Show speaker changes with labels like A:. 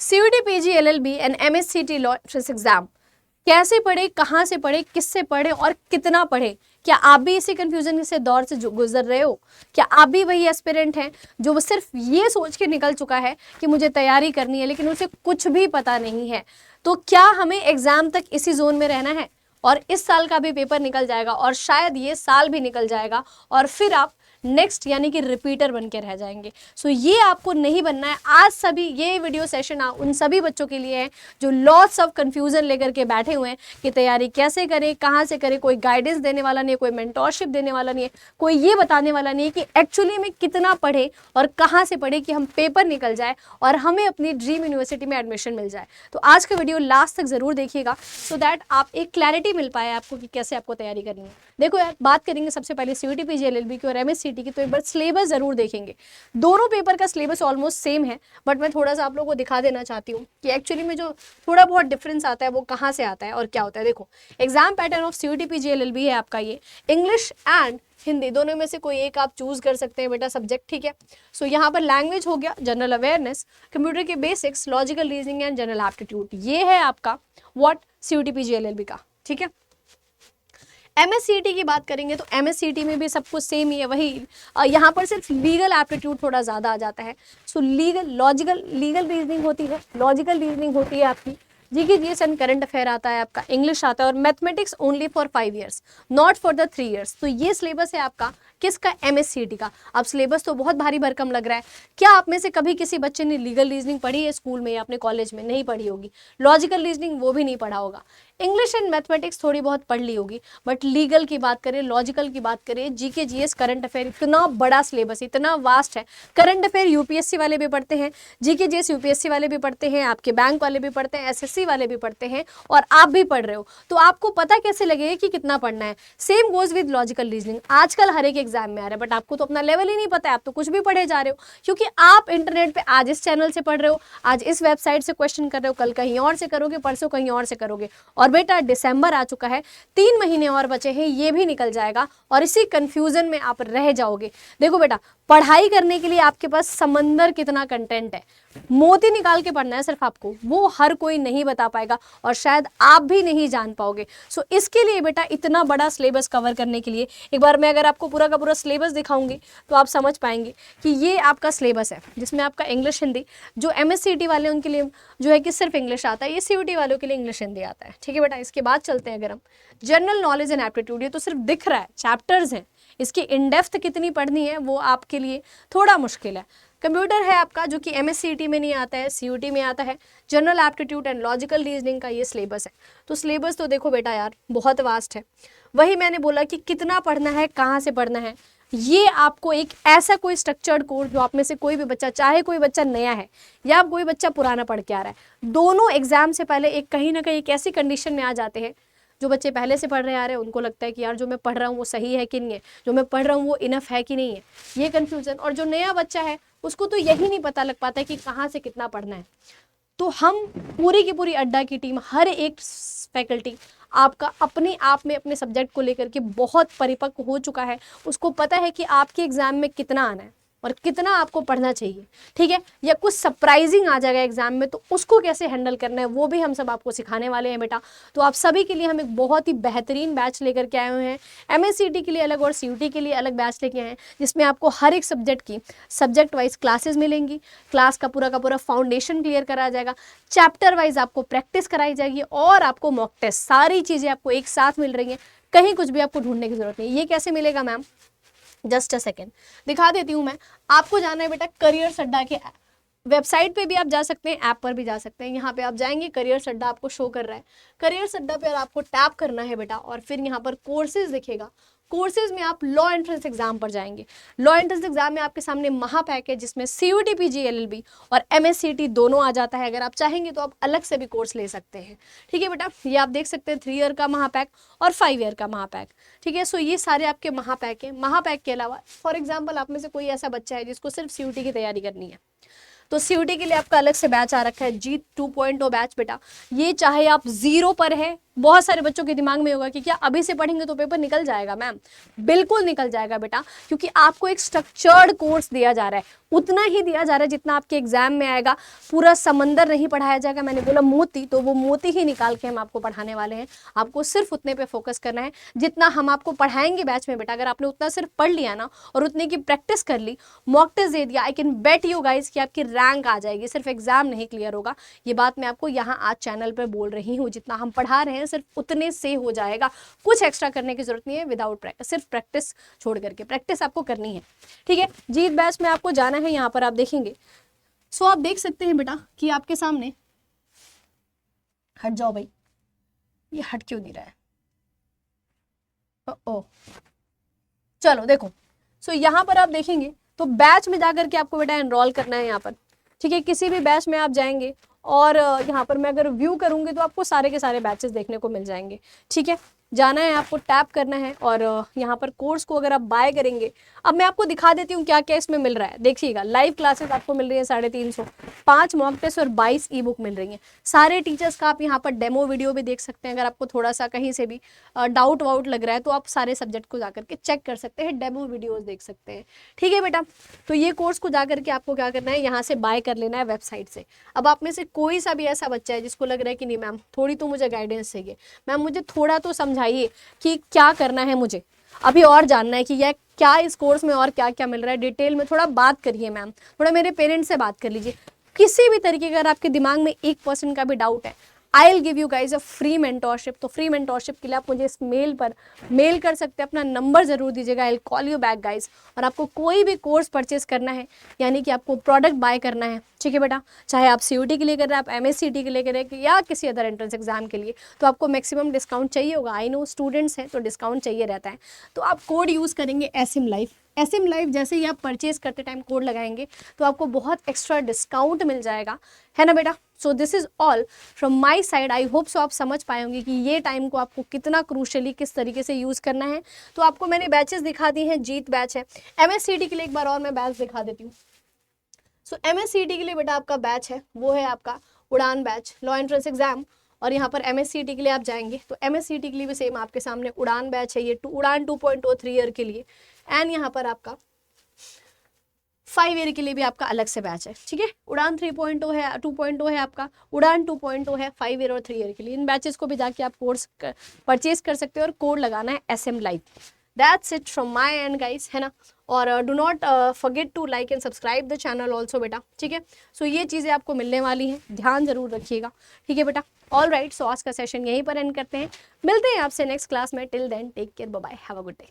A: CUET PG LLB and MSCT law entrance exam कैसे पढ़े, कहाँ से पढ़े, किससे पढ़े और कितना पढ़े। क्या आप भी इसी कंफ्यूजन से दौर से गुजर रहे हो? क्या आप भी वही एस्पिरेंट हैं जो सिर्फ ये सोच के निकल चुका है कि मुझे तैयारी करनी है लेकिन उसे कुछ भी पता नहीं है? तो क्या हमें एग्जाम तक इसी जोन में रहना है और इस साल का भी पेपर निकल जाएगा और शायद ये साल भी निकल जाएगा और फिर आप नेक्स्ट यानी कि रिपीटर बन के रह जाएंगे? सो ये आपको नहीं बनना है। आज सभी ये वीडियो सेशन उन सभी बच्चों के लिए है जो लॉट्स ऑफ कंफ्यूजन लेकर के बैठे हुए हैं कि तैयारी कैसे करें, कहाँ से करें। कोई गाइडेंस देने वाला नहीं है, कोई मेंटोरशिप देने वाला नहीं है, कोई ये बताने वाला नहीं है कि एक्चुअली में कितना पढ़े और कहाँ से पढ़े कि हम पेपर निकल जाए और हमें अपनी ड्रीम यूनिवर्सिटी में एडमिशन मिल जाए। तो आज का वीडियो लास्ट तक जरूर देखिएगा सो दैट आप एक क्लैरिटी मिल पाए आपको कि कैसे आपको तैयारी करनी है। देखो यार, बात करेंगे सबसे पहले CUET PG LLB की और MSCT की, तो एक बार सिलेबस जरूर देखेंगे। दोनों पेपर का सिलेबस ऑलमोस्ट सेम है, बट मैं थोड़ा सा आप लोगों को दिखा देना चाहती हूँ कि एक्चुअली में जो थोड़ा बहुत डिफरेंस आता है वो कहाँ से आता है और क्या होता है। देखो, exam pattern of CUET PG LLB है आपका ये इंग्लिश एंड हिंदी, दोनों में से कोई एक आप चूज कर सकते हैं बेटा सब्जेक्ट, ठीक है। सो यहाँ पर लैंग्वेज हो गया, जनरल अवेयरनेस, कंप्यूटर के basics, logical reasoning and general aptitude. ये है आपका व्हाट CUET PG LLB का, ठीक है। MSCT की बात करेंगे तो MSCT में भी सब कुछ सेम ही है, वही यहाँ पर सिर्फ लीगल एप्टीट्यूड थोड़ा ज़्यादा आ जाता है। सो लीगल रीजनिंग होती है, लॉजिकल रीजनिंग होती है आपकी, GK GS and current affair आता है आपका, इंग्लिश आता है और mathematics only for 5 years not for the 3 years. तो ये सिलेबस है आपका किसका? MSCT का। अब सिलेबस तो बहुत भारी भरकम लग रहा है। क्या आप में से कभी किसी बच्चे ने लीगल रीजनिंग पढ़ी है स्कूल में या अपने कॉलेज में? नहीं पढ़ी होगी। लॉजिकल रीजनिंग वो भी नहीं पढ़ा होगा। इंग्लिश एंड मैथमेटिक्स थोड़ी बहुत पढ़ ली होगी, बट लीगल की बात करें, लॉजिकल की बात करें, जीके जीएस करंट अफेयर, इतना बड़ा सिलेबस, इतना वास्ट है। करंट अफेयर यूपीएससी वाले भी पढ़ते हैं, जीके जीएस यूपीएससी वाले भी पढ़ते हैं, आपके बैंक वाले भी पढ़ते हैं, एसएससी वाले भी पढ़ते हैं और आप भी पढ़ रहे हो। तो आपको पता कैसे लगेगा कि कितना पढ़ना है? Same goes with logical reasoning. आजकल हर एक एग्जाम में आ रहा है, बट आपको तो अपना लेवल ही नहीं पता है, आप तो कुछ भी पढ़े जा रहे हो, क्योंकि आप इंटरनेट पे आज इस चैनल से पढ़ रहे हो, आज इस वेबसाइट से क्वेश्चन कर रहे हो, कल कहीं और से करोगे, परसों कहीं और से करोगे। और बेटा दिसंबर आ चुका है, 3 महीने और बचे हैं, ये भी निकल जाएगा और इसी कंफ्यूजन में आप रह जाओगे। देखो बेटा, पढ़ाई करने के लिए आपके पास समंदर कितना कंटेंट है, मोती निकाल के पढ़ना है सिर्फ आपको, वो हर कोई नहीं बता पाएगा और शायद आप भी नहीं जान पाओगे। सो इसके लिए बेटा इतना बड़ा सिलेबस कवर करने के लिए एक बार मैं अगर आपको पूरा का पूरा सिलेबस दिखाऊंगी तो आप समझ पाएंगे कि ये आपका सिलेबस है, जिसमें आपका इंग्लिश हिंदी, जो MSCT वाले उनके लिए जो है कि सिर्फ इंग्लिश आता है, ये CUET वालों के लिए इंग्लिश हिंदी आता है, ठीक है बेटा। इसके बाद चलते हैं अगर हम जनरल नॉलेज एंड एप्टीट्यूड, ये तो सिर्फ दिख रहा है, चैप्टर्स हैं, इसकी इन डेप्थ कितनी पढ़नी है वो आपके लिए थोड़ा मुश्किल है। कंप्यूटर है आपका, जो कि MSCT में नहीं आता है, CUET में आता है। General aptitude and logical reasoning का ये सिलेबस है। तो सिलेबस तो देखो बेटा यार बहुत वास्ट है। वही मैंने बोला कि कितना पढ़ना है, कहाँ से पढ़ना है, ये आपको एक ऐसा कोई स्ट्रक्चर्ड कोर्स जो आप में से कोई भी बच्चा, चाहे कोई बच्चा नया है या कोई बच्चा पुराना पढ़ के आ रहा है, दोनों एग्जाम से पहले एक कहीं ना कहीं एक ऐसी कंडीशन में आ जाते हैं। जो बच्चे पहले से पढ़ रहे आ रहे हैं उनको लगता है कि यार जो मैं पढ़ रहा हूँ वो सही है कि नहीं है, जो मैं पढ़ रहा हूँ वो इनफ है कि नहीं है, ये कन्फ्यूजन। और जो नया बच्चा है उसको तो यही नहीं पता लग पाता है कि कहाँ से कितना पढ़ना है। तो हम पूरी की पूरी अड्डा की टीम, हर एक फैकल्टी आपका अपने आप में अपने सब्जेक्ट को लेकर के बहुत परिपक्व हो चुका है, उसको पता है कि आपके एग्जाम में कितना आना है और कितना आपको पढ़ना चाहिए, ठीक है। या कुछ सरप्राइजिंग आ जाएगा एग्जाम में तो उसको कैसे हैंडल करना है वो भी हम सब आपको सिखाने वाले हैं बेटा। तो आप सभी के लिए हम एक बहुत ही बेहतरीन बैच लेकर के आए हुए हैं। MSCT के लिए अलग और CUET के लिए अलग बैच लेके आए हैं, जिसमें आपको हर एक सब्जेक्ट की सब्जेक्ट वाइज क्लासेस मिलेंगी, क्लास का पूरा फाउंडेशन क्लियर कराया जाएगा, चैप्टर वाइज आपको प्रैक्टिस कराई जाएगी और आपको मॉक टेस्ट, सारी चीज़ें आपको एक साथ मिल रही हैं, कहीं कुछ भी आपको ढूंढने की जरूरत नहीं। ये कैसे मिलेगा मैम? जस्ट अ सेकेंड दिखा देती हूँ मैं आपको। जाना है बेटा करियर अड्डा के वेबसाइट पे भी आप जा सकते हैं, ऐप पर भी जा सकते हैं। यहाँ पे आप जाएंगे, करियर अड्डा आपको शो कर रहा है, करियर अड्डा पे आपको टैप करना है बेटा और फिर यहाँ पर कोर्सेज दिखेगा। कोर्सेज में आप लॉ एंट्रेंस एग्जाम पर जाएंगे। लॉ एंट्रेंस एग्जाम में आपके सामने महापैक है, जिसमें CUET PG LLB और MSCT दोनों आ जाता है। अगर आप चाहेंगे तो आप अलग से भी कोर्स ले सकते हैं, ठीक है बेटा। ये आप देख सकते हैं 3 ईयर का महापैक और 5 ईयर का महापैक, ठीक है। सो ये सारे आपके महापैक हैं। महापैक के अलावा फॉर एग्जाम्पल आप में से कोई ऐसा बच्चा है जिसको सिर्फ CUET की तैयारी करनी है, तो CUET के लिए आपका अलग से बैच आ रखा है, G 2.0 बैच बेटा। ये चाहे आप 0 पर है बहुत सारे बच्चों के दिमाग में होगा कि क्या अभी से पढ़ेंगे तो पेपर निकल जाएगा मैम? बिल्कुल निकल जाएगा बेटा, क्योंकि आपको एक स्ट्रक्चर्ड कोर्स दिया जा रहा है, उतना ही दिया जा रहा है जितना आपके एग्जाम में आएगा। पूरा समंदर नहीं पढ़ाया जाएगा। मैंने बोला मोती, तो वो मोती ही निकाल के हम आपको पढ़ाने वाले हैं। आपको सिर्फ उतने पे फोकस करना है जितना हम आपको पढ़ाएंगे बैच में बेटा। अगर आपने उतना सिर्फ पढ़ लिया ना और उतने की प्रैक्टिस कर ली, मॉक टेस्ट दे दिया, I can bet you guys कि आपकी रैंक आ जाएगी। सिर्फ एग्जाम नहीं क्लियर होगा, ये बात मैं आपको यहाँ आज चैनल पर बोल रही हूँ। जितना हम पढ़ा रहे हैं सिर्फ उतने से हो जाएगा, कुछ एक्स्ट्रा करने की जरूरत नहीं है। विदाउट प्रैक्टिस, सिर्फ प्रैक्टिस छोड़ करके, प्रैक्टिस आपको करनी है, ठीक है। जीत बैच में आपको जाना है, यहाँ पर आप देखेंगे। सो आप देख सकते हैं बेटा कि आपके सामने, हट जाओ भाई, ये हट क्यों नहीं रहा है? ओ चलो देखो। सो यहाँ पर आप देखेंगे तो बैच में जाकर के आपको बेटा एनरोल करना है यहाँ पर, ठीक है। किसी भी बैच में आप जाएंगे और यहाँ पर मैं अगर व्यू करूँगी तो आपको सारे के सारे बैचेस देखने को मिल जाएंगे, ठीक है। जाना है आपको, टैप करना है और यहाँ पर कोर्स को अगर आप बाय करेंगे, अब मैं आपको दिखा देती हूँ क्या क्या इसमें मिल रहा है। देखिएगा, लाइव क्लासेस आपको मिल रही है 350, 5 मॉक टेस्ट और 22 ई बुक मिल रही हैं। सारे टीचर्स का आप यहाँ पर डेमो वीडियो भी देख सकते हैं। अगर आपको थोड़ा सा कहीं से भी डाउट वाउट लग रहा है तो आप सारे सब्जेक्ट को जाकर के चेक कर सकते हैं, डेमो वीडियोज देख सकते हैं, ठीक है बेटा। तो ये कोर्स को जाकर के आपको क्या करना है, यहाँ से बाय कर लेना है वेबसाइट से। अब आप में से कोई सा भी ऐसा बच्चा है जिसको लग रहा है कि नहीं मैम थोड़ी तो मुझे गाइडेंस चाहिए, मैम मुझे थोड़ा तो समझाइए कि क्या करना है, मुझे अभी और जानना है कि यह क्या इस कोर्स में और क्या क्या मिल रहा है, डिटेल में थोड़ा बात करिए मैम, थोड़ा मेरे पेरेंट्स से बात कर लीजिए। किसी भी तरीके का अगर आपके दिमाग में 1% का भी डाउट है, I will give you guys a free mentorship. तो फ्री मेंटोरशिप के लिए आप मुझे इस मेल पर मेल कर सकते हैं, अपना नंबर जरूर दीजिएगा, I will call you back guys. और आपको कोई भी कोर्स परचेस करना है, यानी कि आपको प्रोडक्ट बाय करना है, ठीक है बेटा, चाहे आप CUT के लिए कर रहे हैं, आप MSCT के लिए कर रहे हैं या किसी अदर एंट्रेंस एग्जाम के लिए, तो आपको मैक्सिमम डिस्काउंट चाहिए होगा। आई नो स्टूडेंट्स हैं तो डिस्काउंट चाहिए रहता है। तो आप कोड यूज़ करेंगे एसिम लाइफ। एसिम लाइफ जैसे ही आप परचेज करते टाइम कोड लगाएंगे तो आपको बहुत एक्स्ट्रा डिस्काउंट मिल जाएगा, है ना बेटा। So this is all from my side. I hope so आप समझ पाए होंगे कि ये टाइम को आपको कितना क्रूशली किस तरीके से यूज़ करना है। तो आपको मैंने बैचेस दिखा दी हैं, जीत बैच है। MSCT के लिए एक बार और मैं बैच दिखा देती हूँ। सो MSCT के लिए बेटा आपका बैच है, वो है आपका उड़ान बैच, लॉ एंट्रेंस एग्जाम। और यहाँ पर MSCT के लिए आप जाएंगे तो MSCT के लिए भी सेम आपके सामने उड़ान बैच है, ये उड़ान 2.0 3 ईयर के लिए। एंड यहाँ पर आपका 5 ईयर के लिए भी आपका अलग से बैच है, ठीक है। उड़ान 3.0 है, 2.0 है आपका, उड़ान 2.0 है 5 ईयर और 3 ईयर के लिए। इन बैचेस को भी जाके आप कोर्स परचेज कर सकते हो और कोड लगाना है SM life. That's it from my end guys, है ना। और do not forget to like and subscribe the channel also बेटा, ठीक है। सो ये चीज़ें आपको मिलने वाली हैं, ध्यान जरूर रखिएगा, ठीक है बेटा। ऑल राइट, सो आज का सेशन यहीं पर एंड करते हैं, मिलते हैं आपसे नेक्स्ट क्लास में। Till then take care, bye bye, have a good day.